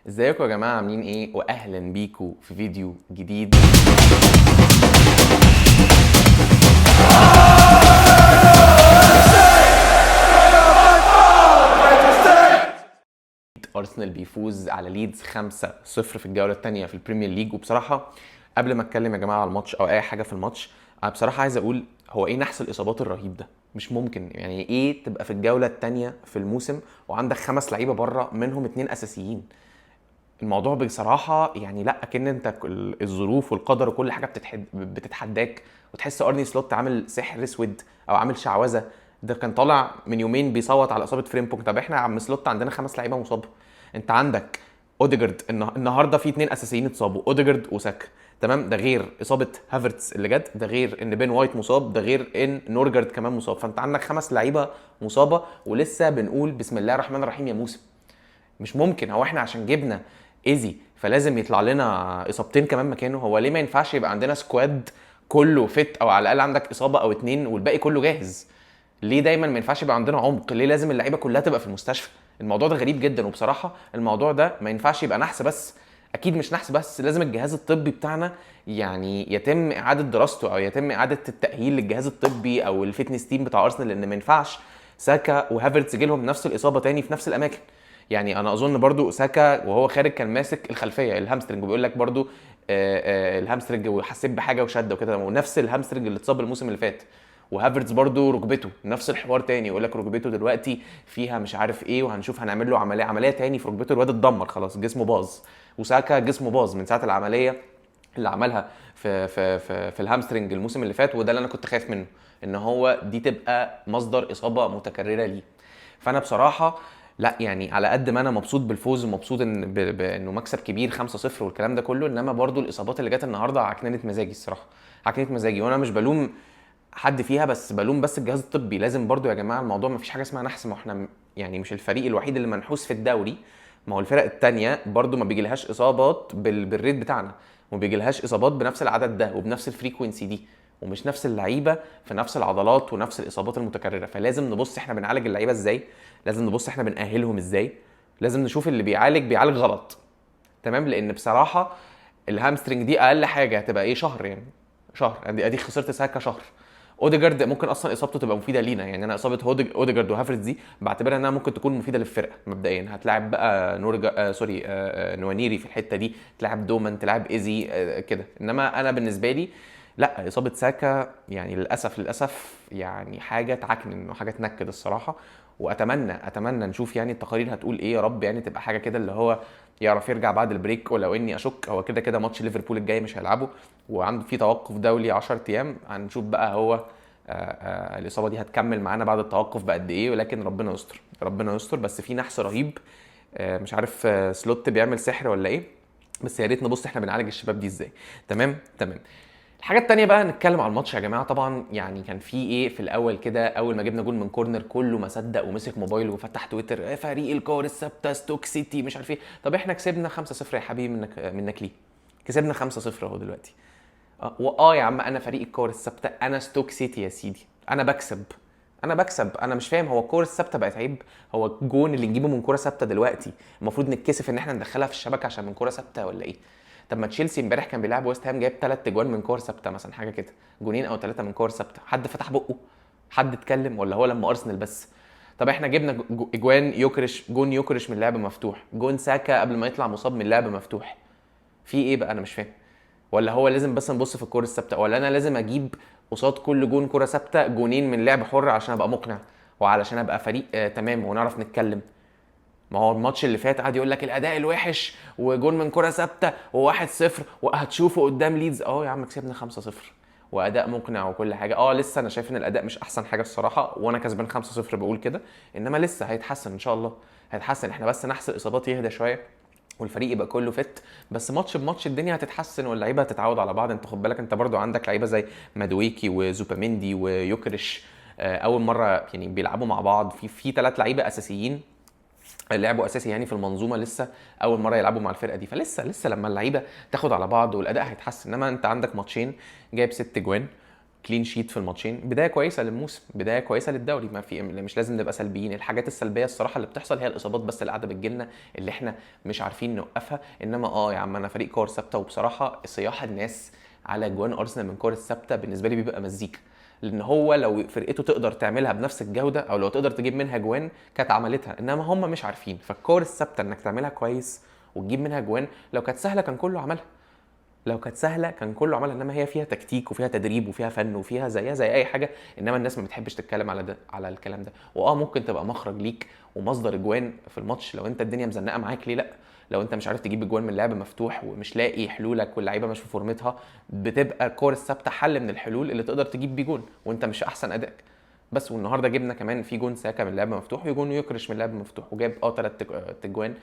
ازيكم يا جماعه؟ عاملين ايه؟ واهلا بيكم في فيديو جديد. ارسنال بيفوز على ليدز 5-0 في الجوله الثانيه في البريمير ليج. وبصراحه قبل ما اتكلم يا جماعه على الماتش او اي حاجه في الماتش، انا بصراحه عايز اقول هو ايه نحس الاصابات الرهيب ده؟ مش ممكن. يعني ايه تبقى في الجوله الثانيه في الموسم وعندك 5 لعيبه بره منهم 2 اساسيين؟ الموضوع بصراحه يعني لا، اكن انت الظروف والقدر وكل حاجه بتتحداك، وتحس ارني سلوت عامل سحر اسود او عامل شعوذه. ده كان طالع من يومين بيصوت على اصابه فريمبونج. طب احنا يا عم سلوت عندنا 5 لعيبه مصابه، انت عندك اوديجارد النهارده في 2 اساسيين اتصابوا، اوديجارد وساكا، تمام؟ ده غير اصابه هافرتس اللي جت، ده غير ان بين وايت مصاب، ده غير ان نورجارد كمان مصاب. فانت عندك 5 لعيبه مصابه ولسه بنقول بسم الله الرحمن الرحيم يا موسم. مش ممكن. هو احنا عشان جبنا ايزي فلازم يطلع لنا اصابتين كمان مكانه؟ هو ليه ما ينفعش يبقى عندنا سكواد كله فت، او على الاقل عندك اصابه او 2 والباقي كله جاهز؟ ليه دايما ما ينفعش يبقى عندنا عمق؟ ليه لازم اللعيبه كلها تبقى في المستشفى؟ الموضوع ده غريب جدا. وبصراحه الموضوع ده ما ينفعش يبقى نحس بس، اكيد مش نحس بس، لازم الجهاز الطبي بتاعنا يعني يتم اعاده دراسته او يتم اعاده التاهيل للجهاز الطبي او الفيتنس تيم بتاع ارسنال، لان ما ينفعش ساكا وهافرتز جيلهم نفس الاصابه تاني في نفس الاماكن. يعني انا اظن برضو ساكا وهو خارج كان ماسك الخلفيه الهامسترنج، وبيقول لك برضو الهامسترنج وحسيت بحاجه وشده وكده، ونفس الهامسترنج اللي اتصاب الموسم اللي فات. وهافرتز برضو ركبته نفس الحوار تاني، يقول لك ركبته دلوقتي فيها مش عارف ايه، وهنشوف هنعمل له عمليه تاني في ركبته. الواد اتدمر خلاص، جسمه باظ. وساكا جسمه باظ من ساعه العمليه اللي عملها في الهامسترنج الموسم اللي فات. وده اللي انا كنت خايف منه، ان هو دي تبقى مصدر اصابه متكرره ليه. فانا بصراحه لا، يعني على قد ما انا مبسوط بالفوز ومبسوط بانه مكسب كبير 5-0 والكلام ده كله، انما برضو الاصابات اللي جت النهارده عكننت مزاجي الصراحه، عكننت مزاجي. وانا مش بلوم حد فيها، بس بلوم بس الجهاز الطبي. لازم برضو يا جماعه الموضوع ما فيش حاجه اسمها نحس. ما احنا يعني مش الفريق الوحيد اللي منحوس في الدوري. ما هو الفرق التانية برضو ما بيجيلهاش اصابات بالريت بتاعنا، وما بيجيلهاش اصابات بنفس العدد ده وبنفس الفريكوينسي دي، ومش نفس اللعيبه في نفس العضلات ونفس الاصابات المتكرره. فلازم نبص احنا بنعالج اللعيبه ازاي، لازم نبص احنا بنأهلهم ازاي، لازم نشوف اللي بيعالج غلط، تمام؟ لان بصراحه الهامسترنج دي اقل حاجه هتبقى ايه؟ شهر يعني، شهر. ادي خسرت ساكا شهر. اوديجارد ممكن اصلا اصابته تبقى مفيده لينا. يعني انا اصابه اوديجارد وهافرتز دي بعتبرها انها ممكن تكون مفيده للفرقه مبدئيا. هتلاعب بقى نوانيري في الحته دي، تلعب دومان، تلعب ايزي كده. انما انا بالنسبه لي لا، اصابه ساكا يعني للاسف يعني حاجه تعكنن وحاجه تنكد الصراحه. واتمنى نشوف يعني التقارير هتقول ايه، يا رب يعني تبقى حاجه كده اللي هو يعرف يرجع بعد البريك. ولو اني اشك هو كده ماتش ليفربول الجاي مش هيلعبه، وعنده في توقف دولي 10 ايام. هنشوف بقى هو الاصابه دي هتكمل معانا بعد التوقف بقد ايه. ولكن ربنا يستر، ربنا يستر. بس في نحس رهيب، مش عارف سلوت بيعمل سحر ولا ايه، بس يا ريت نبص احنا بنعالج الشباب دي ازاي. تمام. الحاجه التانية بقى نتكلم على الماتش يا جماعه. طبعا يعني كان في ايه في الاول كده، اول ما جبنا جول من كورنر كله ما صدق ومسك موبايله وفتح تويتر، فريق الكور الثابته ستوك سيتي مش عارف ايه. طب احنا كسبنا 5-0 يا حبيبي، منك ليه؟ كسبنا 5-0 اهو دلوقتي. يا عم انا فريق الكور الثابته، انا ستوك سيتي يا سيدي، انا بكسب. انا مش فاهم، هو الكور الثابته بقت عيب؟ هو الجون اللي نجيبه من كوره ثابته دلوقتي المفروض نتكسف ان احنا ندخلها في الشبكه عشان من كوره ثابته ولا ايه؟ طب ما تشيلسي امبارح كان بيلعب ويست هام، جايب 3 اجوان من كور ثابته مثلا، حاجه كده، جونين او 3 من كور ثابته. حد فتح بقه؟ حد اتكلم؟ ولا هو لما ارسنال بس؟ طب احنا جبنا اجوان يوكرش، جون يوكرش من لعب مفتوح، جون ساكا قبل ما يطلع مصاب من لعب مفتوح. في ايه بقى؟ انا مش فاهم. ولا هو لازم بس نبص في الكور الثابته، ولا انا لازم اجيب قصاد كل جون كره ثابته جونين من لعب حر عشان ابقى مقنع وعلشان ابقى فريق تمام ونعرف نتكلم؟ ما هو الماتش اللي فات قعد يقول لك الاداء الوحش وجون من كره ثابته و1-0 وهتشوفه قدام ليدز. يا عم كسبنا 5-0 واداء مقنع وكل حاجه. لسه انا شايف ان الاداء مش احسن حاجه الصراحه، وانا كسبان 5-0 بقول كده، انما لسه هيتحسن ان شاء الله، هيتحسن. احنا بس نحس الاصابات يهدى شويه والفريق يبقى كله فت، بس ماتش بماتش الدنيا هتتحسن واللعيبه هتتعود على بعض. انت خد بالك انت برضو عندك لعيبه زي مادويكي وزوباميندي ويوكريش، اول مره يعني بيلعبوا مع بعض. في 3 لعيبه اساسيين لعبوا اساسي يعني في المنظومه، لسه اول مره يلعبوا مع الفرقه دي. فلسه لما اللعيبه تاخد على بعض والاداء هيتحسن. انما انت عندك ماتشين جايب 6 جوان، كلين شيت في الماتشين، بدايه كويسه للموسم، بدايه كويسه للدوري. ما في، مش لازم نبقى سلبيين. الحاجات السلبيه الصراحه اللي بتحصل هي الاصابات بس اللي قاعده بتجيلنا، اللي احنا مش عارفين نوقفها. انما يا عم انا فريق كور ثابته، وبصراحه صياح الناس على جوان ارسنال من كور الثابته بالنسبه لي بيبقى مزيكا، لان هو لو فرقته تقدر تعملها بنفس الجوده او لو تقدر تجيب منها جوان كانت عملتها، انما هم مش عارفين. فالكور الثابته انك تعملها كويس وتجيب منها جوان لو كانت سهله كان كله عملها، لو كانت سهله كان كله عملها. انما هي فيها تكتيك وفيها تدريب وفيها فن وفيها زيها زي اي حاجه، انما الناس ما بتحبش تتكلم على ده، على الكلام ده. ممكن تبقى مخرج ليك ومصدر اجوان في الماتش لو انت الدنيا مزنقه معاك، ليه لا؟ لو انت مش عارف تجيب اجوان من لعب مفتوح ومش لاقي حلولك واللعيبه مش في فورمتها، بتبقى الكور الثابته حل من الحلول اللي تقدر تجيب بيه جون وانت مش احسن ادائك بس. والنهارده جبنا كمان في جون ساكا من لعب مفتوح وجون يكرش من لعب مفتوح، وجاب 3 تجوان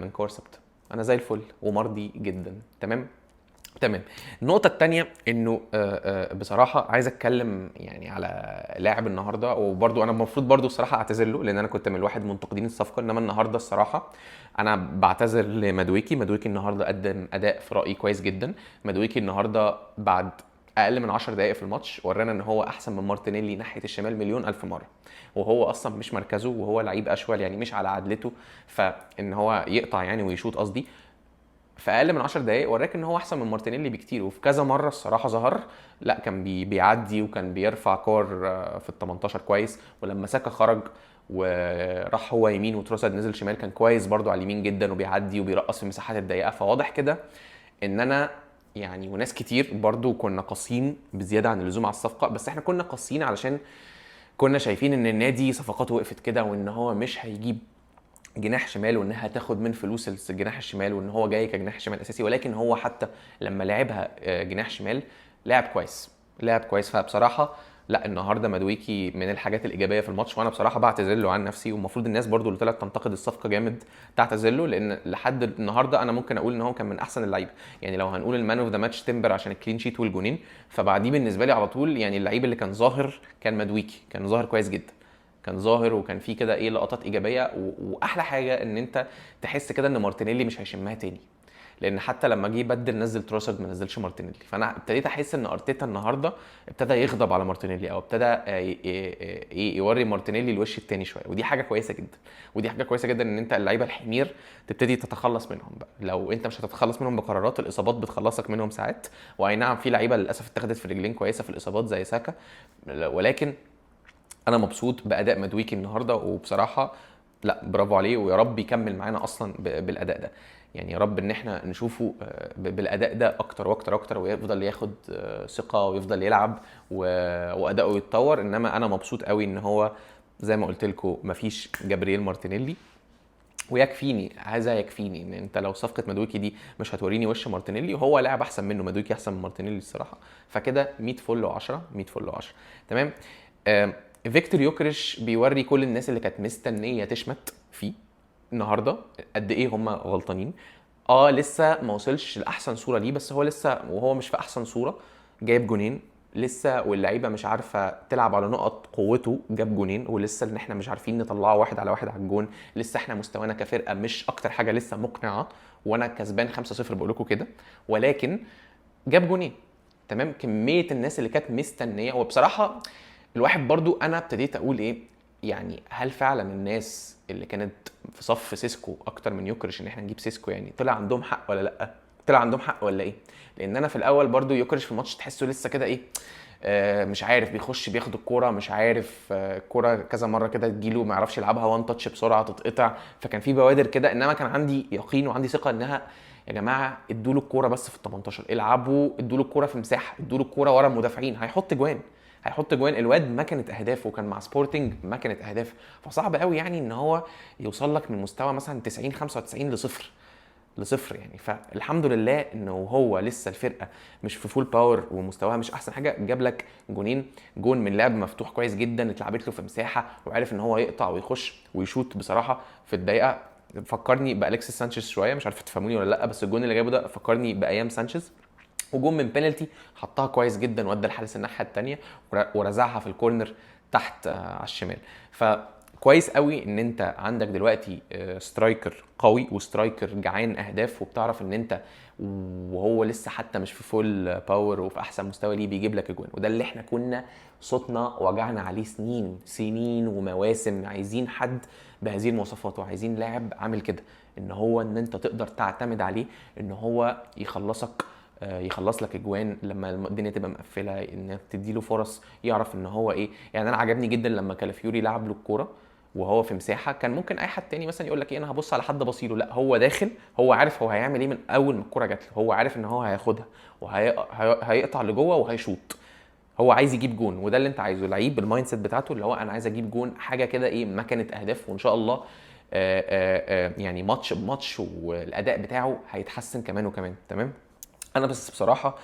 من كور ثابته. انا زي الفل ومرضي جدا. تمام. النقطة التانية انه بصراحة عايز اتكلم يعني على لاعب النهاردة، وبرضو انا المفروض برضو الصراحة اعتذر له لان انا كنت من الواحد منتقدين الصفقة، انما النهاردة الصراحة انا بعتذر لمدويكي. مدويكي النهاردة قدم اداء في رأيي كويس جدا. مدويكي النهاردة بعد اقل من 10 دقائق في الماتش ورانا ان هو احسن من مارتينيلي ناحية الشمال مليون الف مرة، وهو اصلا مش مركزه وهو لعيب اشول يعني مش على عدلته، فان هو يقطع يعني ويشوط قصدي في اقل من 10 دقائق وراك ان هو احسن من مارتينيلي بكتير. وفي كذا مره الصراحه ظهر، لا كان بيعدي وكان بيرفع كور في ال 18 كويس. ولما ساكا خرج وراح هو يمين وتروسارد نزل شمال كان كويس برضو على اليمين جدا وبيعدي وبيرقص في المساحات الضيقه. فواضح كده ان انا يعني وناس كتير برضو كنا قاسيين بزياده عن اللزوم على الصفقه، بس احنا كنا قاسيين علشان كنا شايفين ان النادي صفقاته وقفت كده وان هو مش هيجيب جناح شمال وانها تاخد من فلوس الجناح الشمال وان هو جاي كجناح شمال اساسي. ولكن هو حتى لما لعبها جناح شمال لعب كويس، لعب كويس. فبصراحه لا النهارده مدويكي من الحاجات الايجابيه في الماتش، وانا بصراحه بعتذر له عن نفسي، والمفروض الناس برضو اللي طلعت تنتقد الصفقه جامد تعتذر له، لان لحد النهارده انا ممكن اقول ان هو كان من احسن اللعيبه. يعني لو هنقول المان اوف ذا ماتش تمبر عشان الكلين شيت والجونين، فبعديه بالنسبه لي على طول يعني اللعيب اللي كان ظاهر كان مدويكي، كان ظاهر كويس جدا، كان ظاهر وكان فيه كده لقطات ايجابيه. واحلى حاجه ان انت تحس كده ان مارتينيلي مش هيشمها تاني، لان حتى لما جه يبدل نزل تروسارد ما نزلش مارتينيلي. فانا ابتديت احس ان ارتيتا النهارده ابتدى يغضب على مارتينيلي او ابتدى يوري مارتينيلي الوش التاني شويه، ودي حاجه كويسه جدا. ودي حاجه كويسه جدا ان انت اللعيبه الحمير تبتدي تتخلص منهم بقى. لو انت مش هتتخلص منهم بقرارات، الاصابات بتخلصك منهم ساعات. واي نعم في لعيبه للاسف اتخذت في رجلين كويسه في الاصابات زي ساكا، ولكن انا مبسوط باداء مدويكي النهارده. وبصراحه لا برافو عليه، ويا رب يكمل معانا اصلا بالاداء ده. يعني يا رب ان احنا نشوفه بالاداء ده اكتر واكتر اكتر، ويفضل ياخد ثقه ويفضل يلعب واداؤه يتطور. انما انا مبسوط قوي ان هو زي ما قلت لكم مفيش جابرييل مارتينيلي، ويكفيني هذا يكفيني ان انت لو صفقه مدويكي دي مش هتوريني وش مارتينيلي، وهو لاعب احسن منه، مدويكي احسن من مارتينيلي الصراحه. فكده 100 فل و10، 100 فل و10. تمام. فيكتور يوكريش بيوري كل الناس اللي كانت مستنيه تشمت فيه النهارده قد ايه هم غلطانين. لسه ما وصلش لاحسن صوره ليه، بس هو لسه وهو مش في احسن صوره، جايب جونين لسه، واللعيبه مش عارفه تلعب على نقط قوته، جاب جونين ولسه ان احنا مش عارفين نطلعه 1-على-1 على الجون. لسه احنا مستوانا كفرقه مش اكتر حاجه لسه مقنعه، وانا كسبان 5-0 بقول لكم كده، ولكن جاب جونين. تمام. كميه الناس اللي كانت مستنيه، وبصراحه الواحد برضو انا ابتديت اقول يعني هل فعلا الناس اللي كانت في صف سيسكو اكتر من يوكرش ان احنا نجيب سيسكو يعني طلع عندهم حق ولا لا؟ طلع عندهم حق ولا ايه؟ لان انا في الاول برضو يوكرش في الماتش تحسه لسه كده مش عارف بيخش بياخد الكوره، مش عارف الكوره كذا مره كده تجيله ما يعرفش يلعبها وان تاتش بسرعه تتقطع، فكان في بوادر كده. انما كان عندي يقين وعندي ثقه انها يا جماعه ادوا له الكوره بس في ال 18، العبوا، ادوا له الكوره في مساحه، ادوا له الكوره ورا المدافعين، هيحط جوان، هيحط جوان. الواد ما كانت اهدافه وكان مع سبورتنج ما كانت اهداف، فصعب قوي يعني ان هو يوصل لك من مستوى مثلا 90 95 لصفر يعني. فالحمد لله انه هو لسه الفرقه مش في فول باور ومستواها مش احسن حاجه، جاب لك جونين، جون من لعب مفتوح كويس جدا اتلعبت له في مساحه وعرف ان هو يقطع ويخش ويشوط. بصراحه في الدقيقه فكرني بالكسيس سانشيز شويه، مش عارف تفهموني ولا لا، بس الجون اللي جابه ده فكرني بايام سانشيز. وجون من بينالتي حطها كويس جدا وادى الحارس الناحيه الثانيه ورزعها في الكورنر تحت على الشمال. ف كويس قوي ان انت عندك دلوقتي سترايكر قوي وسترايكر جعان اهداف، وبتعرف ان انت وهو لسه حتى مش في فول باور وفي احسن مستوى ليه بيجيب لك اجوان. وده اللي احنا كنا صوتنا وجعنا عليه سنين ومواسم، عايزين حد بهذه المواصفات، وعايزين لاعب عامل كده، ان هو ان انت تقدر تعتمد عليه ان هو يخلص لك اجوان لما الدنيا تبقى مقفله، انك تديله فرص يعرف ان هو ايه. يعني انا عجبني جدا لما كالافيوري لعب له الكوره وهو في مساحه، كان ممكن اي حد تاني مثلا يقول لك ايه انا هبص على حد بصيله، لا هو داخل، هو عارف هو هيعمل ايه من اول ما الكوره جات له، هو عارف ان هو هياخدها وهيقطع لجوه وهيشوط، هو عايز يجيب جون. وده اللي انت عايزه، لعيب بالمايند سيت بتاعته اللي هو انا عايز اجيب جون، حاجه كده ايه، مكنه اهداف. وان شاء الله يعني ماتش بماتش والاداء بتاعه هيتحسن كمان وكمان. تمام. انا بس بصراحه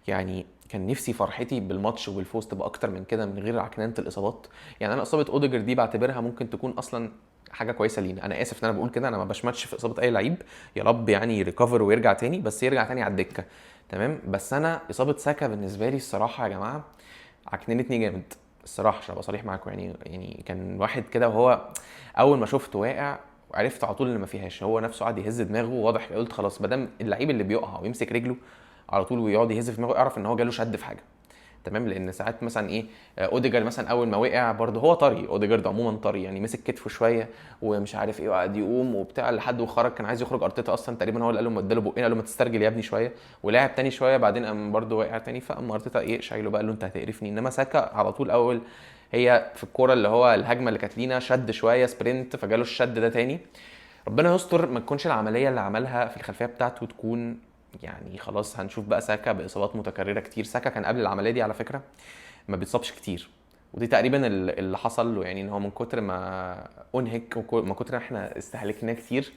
يعني كان نفسي فرحتي بالماتش وبالفوز تبقى اكتر من كده من غير عكننه الاصابات. يعني انا اصابه اوديجر دي بعتبرها ممكن تكون اصلا حاجه كويسه لينا. انا اسف ان انا بقول كده، انا ما بشمتش في اصابه اي لعيب، يا رب يعني يريكفر ويرجع تاني، بس يرجع تاني على الدكه. تمام. بس انا اصابه ساكا بالنسبه لي الصراحه يا جماعه عكننتني جامد الصراحه، عشان ابقى صريح معاكم. يعني كان واحد كده وهو اول ما شفته واقع عرفت على طول ان ما فيهاش، هو نفسه قعد يهز دماغه، واضح قلت خلاص ما دام اللعيب اللي بيقع ويمسك رجله على طول ويقعد يهز في دماغه اعرف ان هو جاله شد في حاجه. تمام. لان ساعات مثلا ايه، اوديجارد مثلا اول ما وقع برده هو طري، اوديجارد عموما طري، يعني مسك كتفه شويه ومش عارف ايه وقعد يقوم وبتاع لحد وخرج، كان عايز يخرج ارتيتا اصلا تقريبا هو اللي قال له ما اداله بقين، قال له ما تسترجل يا ابني شويه، ولعب تاني شويه بعدين قام برده وقع تاني، فقام ارتيتا ايه شايله بقى، قال له انت هتقرفني. انما ساكا على طول اول هي في الكوره اللي هو الهجمه اللي كانت لينا شد شويه سبرنت فجاله الشد ده تاني. ربنا يستر ما تكونش العمليه اللي عملها في الخلفيه بتاعته تكون يعني خلاص هنشوف بقى ساكا باصابات متكرره كتير. ساكا كان قبل العمليه دي على فكره ما بيتصابش كتير، ودي تقريبا اللي حصل له، يعني ان هو من كتر ما انهك ومن كتر ما احنا استهلكناه كتير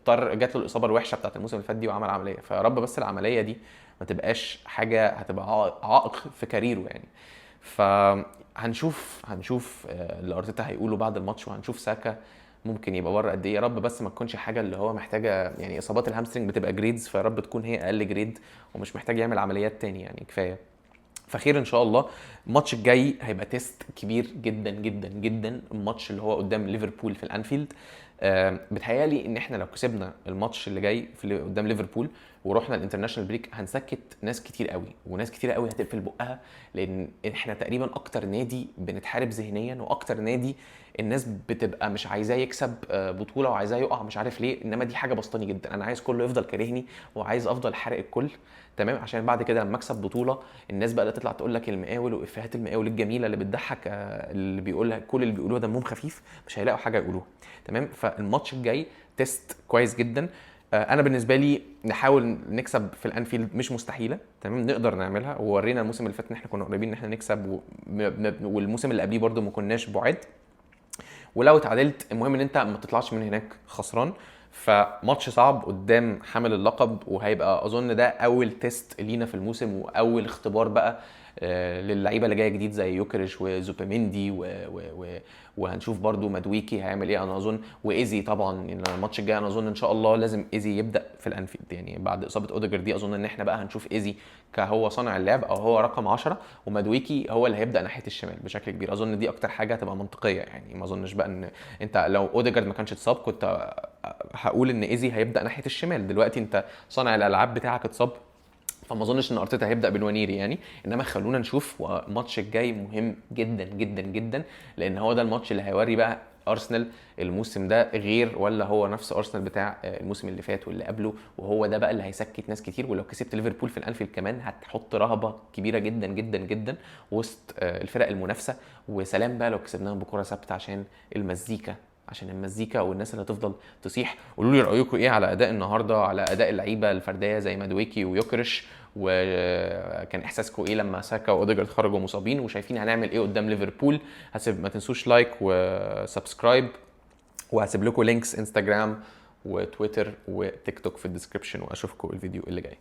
جات له الاصابه الوحشه بتاعت الموسم اللي فات دي وعمل عمليه. فيا رب بس العمليه دي ما تبقاش حاجه هتبقى عائق في كاريره يعني. هنشوف اللي ارتيتا هيقوله بعد الماتش، وهنشوف ساكا ممكن يبقى بره قد ايه. يا رب بس ما تكونش حاجه اللي هو محتاجه، يعني اصابات الهامسترنج بتبقى جريدز، فيا رب تكون هي اقل جريد ومش محتاج يعمل عمليات تاني، يعني كفايه. فخير ان شاء الله. الماتش الجاي هيبقى تيست كبير جدا جدا جدا، الماتش اللي هو قدام ليفربول في الانفيلد. بتهيالي ان احنا لو كسبنا الماتش اللي جاي في قدام ليفربول ورحنا الانترناشونال بريك هنسكت ناس كتير قوي، وناس كتير قوي هتقفل بقها، لان احنا تقريبا اكتر نادي بنتحارب ذهنيا، واكتر نادي الناس بتبقى مش عايزاه يكسب بطوله وعايزاه يقع مش عارف ليه. انما دي حاجه بسطاني جدا، انا عايز كله يفضل كارهني وعايز افضل حارق الكل. تمام. عشان بعد كده لما اكسب بطوله الناس بقى تطلع تقول لك المقاول وافيهات المقاول الجميله اللي بتضحك، اللي بيقولها كل اللي بيقولوه دمهم خفيف، مش هيلاقوا حاجه يقولوها. تمام. فالماتش الجاي تيست كويس جدا. انا بالنسبه لي نحاول نكسب في الانفيلد مش مستحيله، تمام، نقدر نعملها، وورينا الموسم اللي فات ان احنا كنا قريبين ان احنا نكسب والموسم اللي قبليه برده ما كناش بعاد. ولو اتعادلت المهم ان انت ما تطلعش من هناك خسران. فماتش صعب قدام حامل اللقب، وهيبقى اظن ده اول تيست لينا في الموسم واول اختبار بقى للعيبه اللي جايه جديد زي يوكريش وزوبيميندي وهنشوف برضو مدويكي هيعمل ايه انا اظن، وايزي طبعا. الماتش الجاي انا اظن ان شاء الله لازم ايزي يبدا في الانفيلد، يعني بعد اصابه اوديجر دي اظن ان احنا بقى هنشوف ايزي كهو صانع اللعب او هو رقم 10، ومدويكي هو اللي هيبدا ناحيه الشمال بشكل كبير. اظن دي اكتر حاجه هتبقى منطقيه، يعني ما اظنش بقى ان انت لو اوديجارد ما كانش اتصاب كنت هقول ان ايزي هيبدا ناحيه الشمال. دلوقتي انت صانع الالعاب بتاعك اتصاب، فما اظنش ان ارتيتا هيبدا بنوانيري يعني. انما خلونا نشوف، والماتش الجاي مهم جدا جدا جدا، لان هو ده الماتش اللي هيوري بقى ارسنال الموسم ده غير ولا هو نفس ارسنال بتاع الموسم اللي فات واللي قبله. وهو ده بقى اللي هيسكت ناس كتير، ولو كسبت ليفربول في الانفيلد كمان هتحط رهبه كبيره جدا جدا جدا وسط الفرق المنافسه. وسلام بقى لو كسبناهم بكره ثابته، عشان المزيكا والناس اللي هتفضل تصيح. قولوا لي رايكم ايه على اداء النهارده، على اداء اللعيبه الفرديه زي مادويكي ويوكرش، وكان احساسكم ايه لما ساكا واوديجارد خرجوا مصابين، وشايفين هنعمل ايه قدام ليفربول. ما تنسوش لايك وسبسكرايب، وهسيب لكم لينكس انستجرام وتويتر وتيك توك في الديسكربشن، واشوفكم الفيديو اللي جاي.